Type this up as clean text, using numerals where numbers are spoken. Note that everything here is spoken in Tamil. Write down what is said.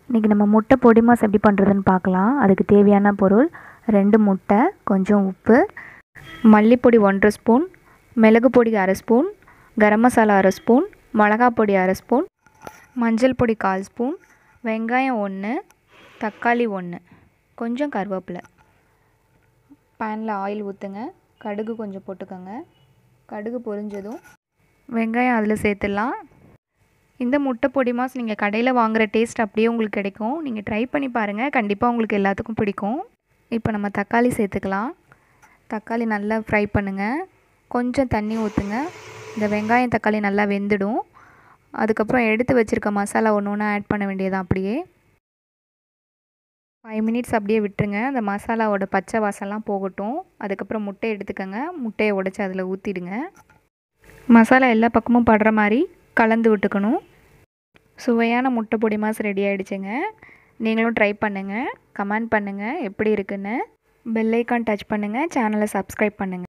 இன்றைக்கி நம்ம முட்டை பொடி மாஸ் எப்படி பண்ணுறதுன்னு பார்க்கலாம். அதுக்கு தேவையான பொருள் 2 முட்டை, கொஞ்சம் உப்பு, மல்லிப்பொடி 1 ஸ்பூன், மிளகு பொடி 1/2 ஸ்பூன், கரம் மசாலா 1/2 ஸ்பூன், மிளகாய் பொடி 1/2 ஸ்பூன், மஞ்சள் பொடி 1/4 ஸ்பூன், வெங்காயம் 1, தக்காளி 1, கொஞ்சம் கருவேப்பிலை. பேனில் ஆயில் ஊற்றுங்க. கடுகு கொஞ்சம் போட்டுக்கோங்க. கடுகு பொரிஞ்சதும் வெங்காயம் அதில் சேர்த்துடலாம். இந்த முட்டை பொடி மாஸ் நீங்கள் கடையில் வாங்குகிற டேஸ்ட் அப்படியே உங்களுக்கு கிடைக்கும். நீங்கள் ட்ரை பண்ணி பாருங்கள், கண்டிப்பாக உங்களுக்கு எல்லாத்துக்கும் பிடிக்கும். இப்போ நம்ம தக்காளி சேர்த்துக்கலாம். தக்காளி நல்லா ஃப்ரை பண்ணுங்கள். கொஞ்சம் தண்ணி ஊற்றுங்க. இந்த வெங்காயம் தக்காளி நல்லா வெந்துடும். அதுக்கப்புறம் எடுத்து வச்சுருக்க மசாலா ஒன்று ஒன்றா ஆட் பண்ண வேண்டியதான். அப்படியே 5 மினிட்ஸ் அப்படியே விட்டுருங்க. அந்த மசாலாவோட பச்சை வாசம்லாம் போகட்டும். அதுக்கப்புறம் முட்டையை எடுத்துக்கோங்க. முட்டையை உடைச்சி அதில் ஊற்றிடுங்க. மசாலா எல்லா பக்கமும் படுற மாதிரி கலந்து விட்டுக்கணும். சுவையான முட்டை பொடி மாஸ் ரெடி ஆகிடுச்சுங்க. நீங்களும் ட்ரை பண்ணுங்கள், கமெண்ட் பண்ணுங்கள் எப்படி இருக்குன்னு. பெல் ஐக்கான் டச் பண்ணுங்கள், சேனலை சப்ஸ்கிரைப் பண்ணுங்கள்.